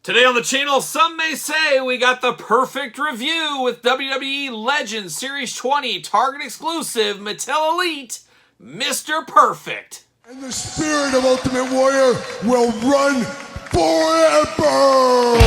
Today on the channel, some may say we got the perfect review with WWE Legends Series 20 Target exclusive Mattel Elite, Mr. Perfect. And the spirit of Ultimate Warrior will run forever!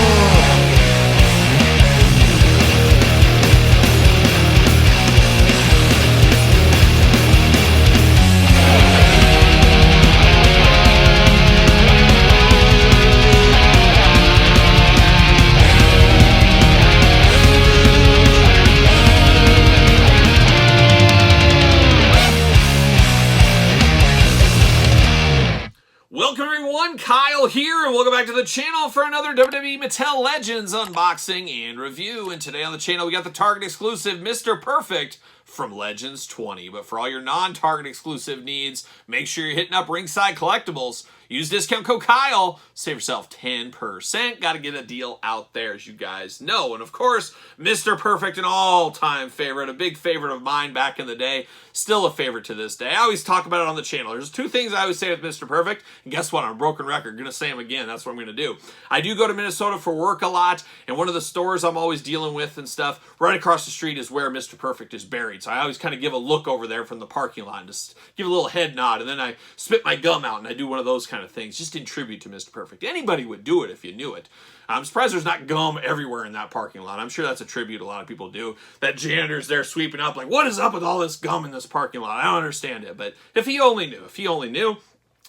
Welcome everyone, Kyle here, and welcome back to the channel for another WWE Mattel Legends unboxing and review. And today on the channel we got the Target exclusive Mr. Perfect from Legends 20. But for all your non-Target exclusive needs, make sure you're hitting up Ringside Collectibles. Use discount code Kyle, save yourself 10%. Got to get a deal out there, as you guys know. And of course, Mr. Perfect, an all-time favorite, a big favorite of mine back in the day, still a favorite to this day. I always talk about it on the channel. There's two things I always say with Mr. Perfect, and guess what? I'm a broken record. I'm going to say them again. That's what I'm going to do. I do go to Minnesota for work a lot, and one of the stores I'm always dealing with and stuff, right across the street is where Mr. Perfect is buried. So I always kind of give a look over there from the parking lot, and just give a little head nod, and then I spit my gum out, and I do one of those kind of things, just in tribute to Mr. Perfect. Anybody would do it if you knew it. I'm surprised there's not gum everywhere in that parking lot. I'm sure that's a tribute a lot of people do. That janitor's there sweeping up, like, what is up with all this gum in this parking lot? I don't understand it, but if he only knew, if he only knew.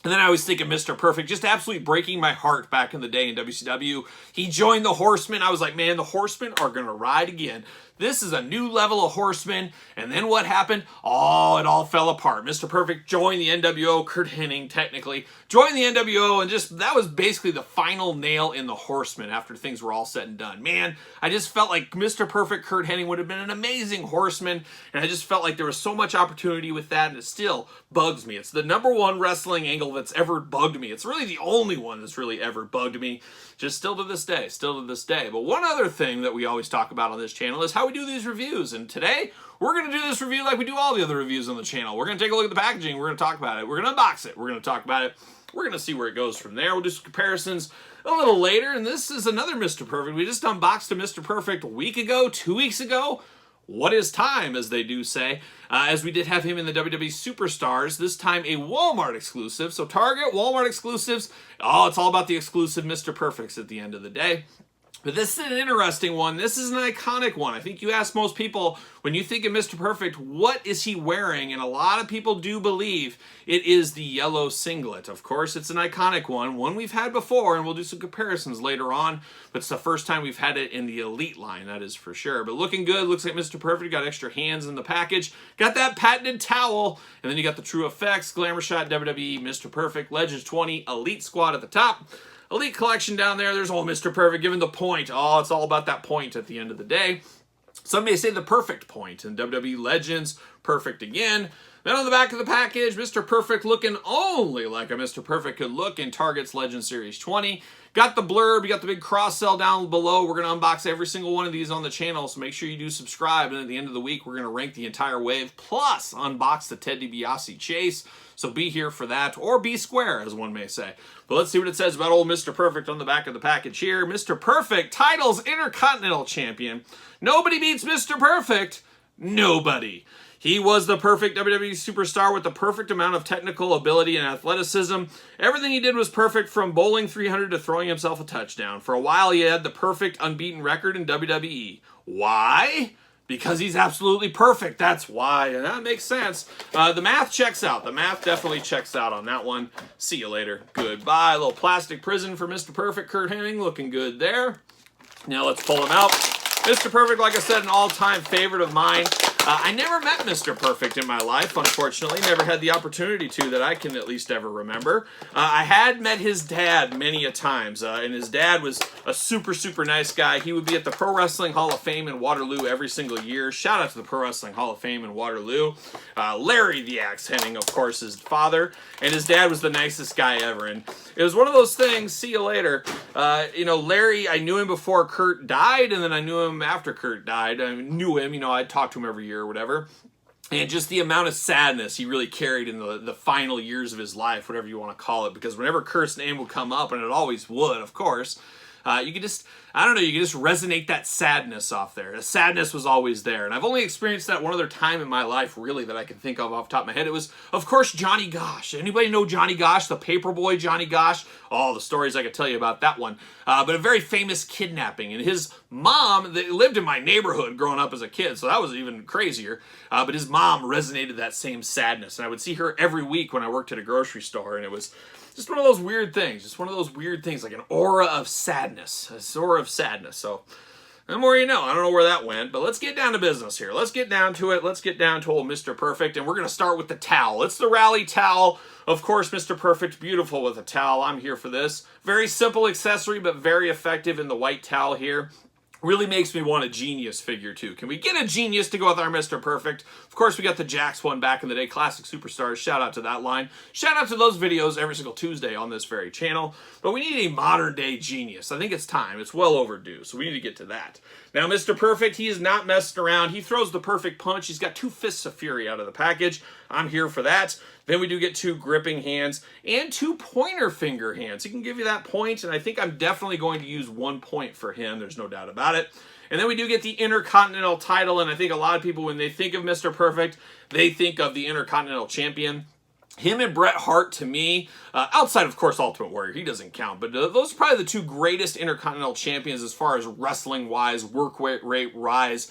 And then I was thinking Mr. Perfect, just absolutely breaking my heart back in the day in WCW. He joined the Horsemen. I was like, man, the Horsemen are going to ride again. This is a new level of Horsemen. And then what happened? Oh, it all fell apart. Mr. Perfect joined the NWO, Kurt Hennig technically, joined the NWO, and just that was basically the final nail in the Horsemen after things were all said and done. Man, I just felt like Mr. Perfect, Kurt Hennig would have been an amazing Horseman, and I just felt like there was so much opportunity with that, and it still bugs me. It's the #1 wrestling angle that's ever bugged me. It's really the only one that's really ever bugged me, just still to this day, But one other thing that we always talk about on this channel is how we do these reviews, and today we're going to do this review like we do all the other reviews on the channel. We're going to take a look at the packaging, we're going to talk about it, we're going to unbox it, we're going to talk about it, we're going to see where it goes from there. We'll do some comparisons a little later, and this is another Mr. Perfect. We just unboxed a Mr. Perfect a week ago, 2 weeks ago. What is time, as they do say, as we did have him in the WWE Superstars, this time a Walmart exclusive. So Target, Walmart exclusives, oh, it's all about the exclusive Mr. Perfects at the end of the day. But this is an interesting one. This is an iconic one. I think you ask most people, when you think of Mr. Perfect, what is he wearing? And a lot of people do believe it is the yellow singlet. Of course, it's an iconic one we've had before, and we'll do some comparisons later on. But it's the first time we've had it in the Elite line, that is for sure. But looking good, looks like Mr. Perfect. Got extra hands in the package. Got that patented towel. And then you got the True Effects, Glamour Shot, WWE, Mr. Perfect, Legends 20, Elite Squad at the top. Elite Collection down there. There's old Mr. Perfect giving the point. Oh, it's all about that point at the end of the day. Some may say the perfect point. And WWE Legends, perfect again. Then on the back of the package, Mr. Perfect looking only like a Mr. Perfect could look in Target's Legends Series 20. Got the blurb, you got the big cross sell down below. We're going to unbox every single one of these on the channel, so make sure you do subscribe. And at the end of the week, we're going to rank the entire wave, plus unbox the Ted DiBiase Chase. So be here for that, or be square, as one may say. But let's see what it says about old Mr. Perfect on the back of the package here. Mr. Perfect, titles Intercontinental Champion. Nobody beats Mr. Perfect. Nobody. He was the perfect WWE superstar with the perfect amount of technical ability and athleticism. Everything he did was perfect, from bowling 300 to throwing himself a touchdown. For a while, he had the perfect unbeaten record in WWE. Why? Because he's absolutely perfect. That's why. And that makes sense. The math checks out. The math definitely checks out on that one. See you later. Goodbye. A little plastic prison for Mr. Perfect, Kurt Hennig. Looking good there. Now let's pull him out. Mr. Perfect, like I said, an all-time favorite of mine. I never met Mr. Perfect in my life, unfortunately. Never had the opportunity to, that I can at least ever remember. I had met his dad many a times, and his dad was a super, super nice guy. He would be at the Pro Wrestling Hall of Fame in Waterloo every single year. Shout out to the Pro Wrestling Hall of Fame in Waterloo. Larry the Axe Hennig, of course, his father, and his dad was the nicest guy ever. And it was one of those things, see you later. You know, Larry, I knew him before Kurt died, and then I knew him after Kurt died. I knew him, you know, I'd talk to him every year or whatever. And just the amount of sadness he really carried in the final years of his life, whatever you want to call it, because whenever Kurt's name would come up, and it always would, of course, You could just, I don't know, you could just resonate that sadness off there. The sadness was always there. And I've only experienced that one other time in my life, really, that I can think of off the top of my head. It was, of course, Johnny Gosh. Anybody know Johnny Gosh, the paperboy Johnny Gosh? Oh, the stories I could tell you about that one. But a very famous kidnapping. And his mom, that lived in my neighborhood growing up as a kid, so that was even crazier. But his mom resonated that same sadness. And I would see her every week when I worked at a grocery store. And it was just one of those weird things. Just one of those weird things, like an aura of sadness. A aura of sadness. So, the more you know. I don't know where that went, but let's get down to business here. Let's get down to it. Let's get down to old Mr. Perfect, and we're going to start with the towel. It's the rally towel. Of course, Mr. Perfect, beautiful with a towel. I'm here for this. Very simple accessory, but very effective in the white towel here. Really makes me want a Genius figure, too. Can we get a Genius to go with our Mr. Perfect? Of course, we got the Jax one back in the day. Classic Superstars. Shout out to that line. Shout out to those videos every single Tuesday on this very channel. But we need a modern-day Genius. I think it's time. It's well overdue, so we need to get to that. Now, Mr. Perfect, he is not messing around. He throws the perfect punch. He's got 2 fists of fury out of the package. I'm here for that. Then we do get 2 gripping hands and 2 pointer finger hands. He can give you that point, and I think I'm definitely going to use 1 point for him. There's no doubt about it. And then we do get the Intercontinental title, and I think a lot of people, when they think of Mr. Perfect, they think of the Intercontinental Champion. Him and Bret Hart, to me, outside of course Ultimate Warrior, he doesn't count, but those are probably the 2 greatest Intercontinental Champions as far as wrestling-wise, work rate rise,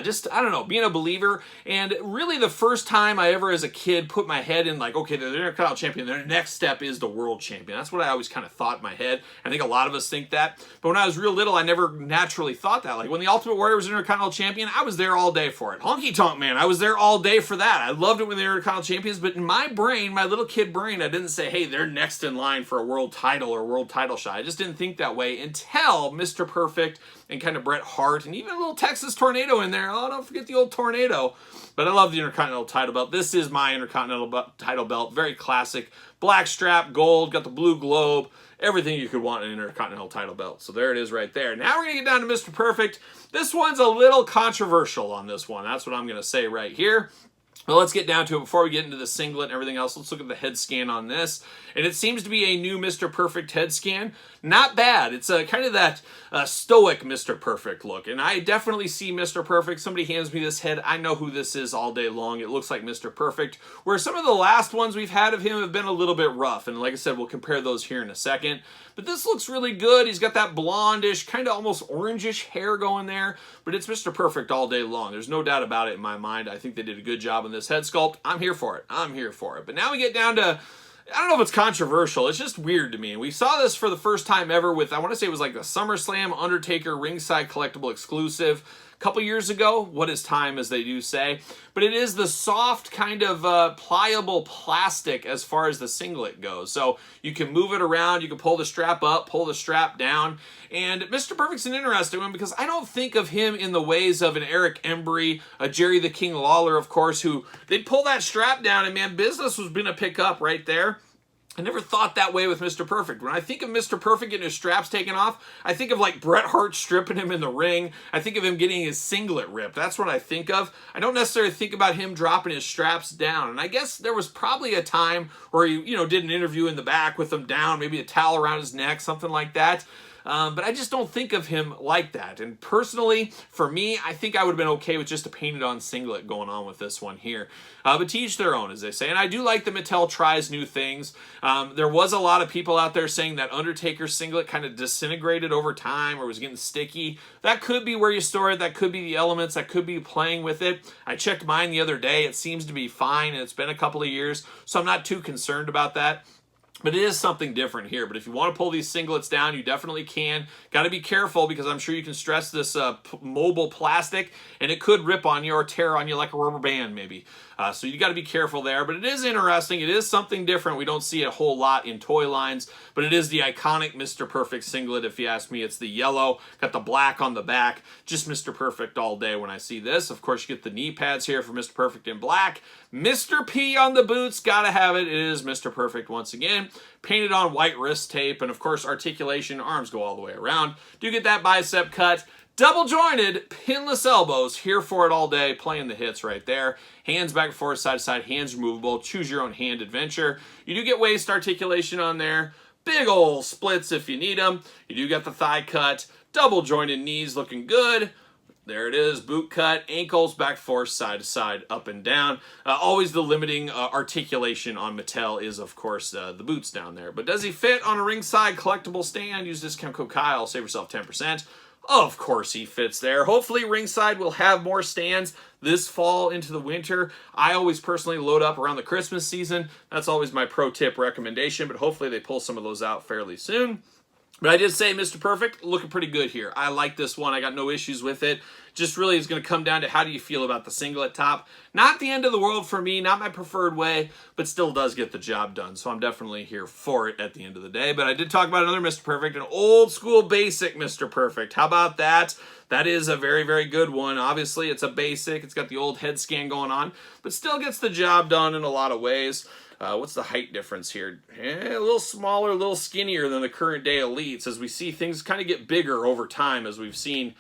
just, I don't know, being a believer. And really the first time I ever as a kid put my head in like, okay, they're the Intercontinental Champion, their next step is the World Champion. That's what I always kind of thought in my head. I think a lot of us think that, but when I was real little, I never naturally thought that. Like when the Ultimate Warrior was Intercontinental Champion, I was there all day for it. Honky Tonk Man, I was there all day for that. I loved it when they were Intercontinental Champions, but in my brain, my little kid brain, I didn't say, hey, they're next in line for a world title or world title shot. I just didn't think that way until Mr. Perfect and kind of Bret Hart and even a little Texas Tornado in there. Oh, don't forget the old Tornado. But I love the Intercontinental title belt. This is my Intercontinental title belt. Very classic. Black strap, gold, got the blue globe. Everything you could want in an Intercontinental title belt. So there it is right there. Now we're going to get down to Mr. Perfect. This one's a little controversial on this one. That's what I'm going to say right here. Well, let's get down to it. Before we get into the singlet and everything else, let's look at the head scan on this. And it seems to be a new Mr. Perfect head scan. Not bad. It's kind of that stoic Mr. Perfect look. And I definitely see Mr. Perfect. Somebody hands me this head. I know who this is all day long. It looks like Mr. Perfect. Where some of the last ones we've had of him have been a little bit rough. And like I said, we'll compare those here in a second. But this looks really good. He's got that blondish, kind of almost orangish hair going there. But it's Mr. Perfect all day long. There's no doubt about it in my mind. I think they did a good job on this head sculpt. I'm here for it. I'm here for it. But now we get down to, I don't know if it's controversial. It's just weird to me. We saw this for the first time ever with, I want to say it was like the SummerSlam Undertaker ringside collectible exclusive a couple years ago. What is time, as they do say. But it is the soft kind of pliable plastic as far as the singlet goes. So you can move it around. You can pull the strap up, pull the strap down. And Mr. Perfect's an interesting one because I don't think of him in the ways of an Eric Embry, a Jerry the King Lawler, of course, who they'd pull that strap down and, man, business was going to pick up right there. I never thought that way with Mr. Perfect. When I think of Mr. Perfect getting his straps taken off, I think of like Bret Hart stripping him in the ring. I think of him getting his singlet ripped. That's what I think of. I don't necessarily think about him dropping his straps down. And I guess there was probably a time where he, did an interview in the back with them down, maybe a towel around his neck, something like that. But I just don't think of him like that. And personally, for me, I think I would have been okay with just a painted-on singlet going on with this one here. But to each their own, as they say. And I do like that Mattel tries new things. There was a lot of people out there saying that Undertaker's singlet kind of disintegrated over time or was getting sticky. That could be where you store it. That could be the elements. That could be playing with it. I checked mine the other day. It seems to be fine, and it's been a couple of years, so I'm not too concerned about that. But it is something different here. But if you want to pull these singlets down, you definitely can. Got to be careful because I'm sure you can stress this mobile plastic and it could rip on you or tear on you like a rubber band maybe. So you got to be careful there. But it is interesting. It is something different. We don't see it a whole lot in toy lines. But it is the iconic Mr. Perfect singlet. If you ask me, it's the yellow. Got the black on the back. Just Mr. Perfect all day when I see this. Of course, you get the knee pads here for Mr. Perfect in black. Mr. P on the boots. Got to have it. It is Mr. Perfect once again. Painted on white wrist tape. And of course, articulation. Arms go all the way around. Do get that bicep cut. Double jointed, pinless elbows, here for it all day, playing the hits right there. Hands back and forth, side to side, hands removable, choose your own hand adventure. You do get waist articulation on there. Big ol' splits if you need them. You do get the thigh cut, double jointed knees looking good. There it is, boot cut, ankles, back forth, side to side, up and down. Always the limiting articulation on Mattel is, of course, the boots down there. But does he fit on a ringside collectible stand? Use discount code Kyle, save yourself 10%. Of course he fits there. Hopefully ringside will have more stands this fall into the winter. I always personally load up around the Christmas season. That's always my pro tip recommendation, but hopefully they pull some of those out fairly soon. But I did say Mr. Perfect, looking pretty good here. I like this one. I got no issues with it. Just really is going to come down to how do you feel about the singlet top. Not the end of the world for me, not my preferred way, but still does get the job done. So I'm definitely here for it at the end of the day. But I did talk about another Mr. Perfect, an old school basic Mr. Perfect. How about that? That is a very, very good one. Obviously, it's a basic. It's got the old head scan going on, but still gets the job done in a lot of ways. What's the height difference here? A little smaller, a little skinnier than the current day elites, as we see things kind of get bigger over time, as we've seen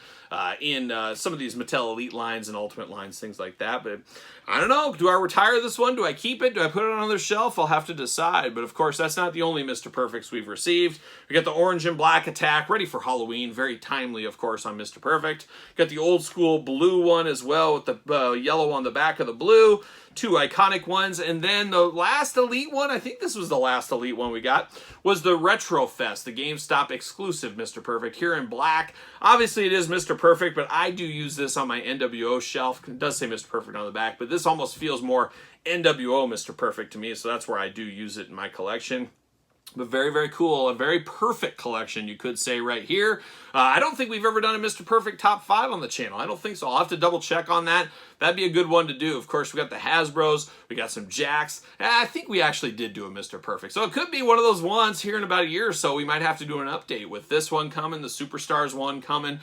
in some of these Mattel Elite lines and Ultimate lines, things like that. But I don't know. Do I retire this one? Do I keep it? Do I put it on another shelf? I'll have to decide. But of course, that's not the only Mr. Perfects we've received. We got the orange and black attack, ready for Halloween. Very timely, of course, on Mr. Perfect. Got the old school blue one as well, with the yellow on the back of the blue. Two iconic ones, and then the last Elite one, I think this was the last Elite one we got, was the Retro Fest, the GameStop exclusive Mr. Perfect, here in black. Obviously it is Mr. Perfect, but I do use this on my NWO shelf. It does say Mr. Perfect on the back, but this almost feels more NWO Mr. Perfect to me, so that's where I do use it in my collection. But very, very cool. A very perfect collection, you could say, right here. I don't think we've ever done a Mr. Perfect top 5 on the channel. I don't think so. I'll have to double check on that. That'd be a good one to do. Of course, we got the Hasbros. We got some Jacks. I think we actually did do a Mr. Perfect. So it could be one of those ones here in about a year or so. We might have to do an update with this one coming, the Superstars one coming.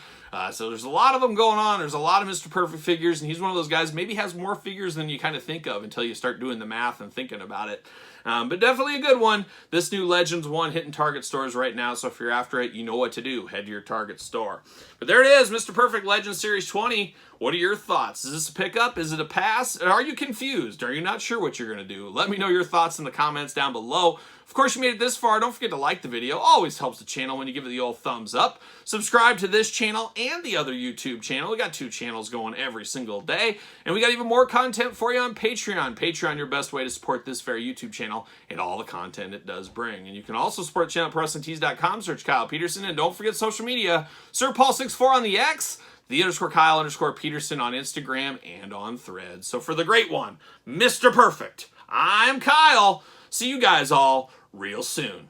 So there's a lot of them going on. There's a lot of Mr. Perfect figures, and he's one of those guys maybe has more figures than you kind of think of until you start doing the math and thinking about it. But definitely a good one. This new Legends one hitting Target stores right now, so if you're after it, you know what to do. Head to your Target store. But there it is, Mr. Perfect Legends Series 20. What are your thoughts? Is this a pickup? Is it a pass? Are you confused? Are you not sure what you're going to do? Let me know your thoughts in the comments down below. Of course, you made it this far. Don't forget to like the video. Always helps the channel when you give it the old thumbs up. Subscribe to this channel and the other YouTube channel. We got 2 channels going every single day. And we got even more content for you on Patreon. Patreon, your best way to support this very YouTube channel and all the content it does bring. And you can also support the channel at ProWrestlingTees.com. Search Kyle Peterson. And don't forget social media. Sir Paul64 on the X. The _Kyle _Peterson on Instagram and on Threads. So for the great one, Mr. Perfect, I'm Kyle. See you guys all real soon.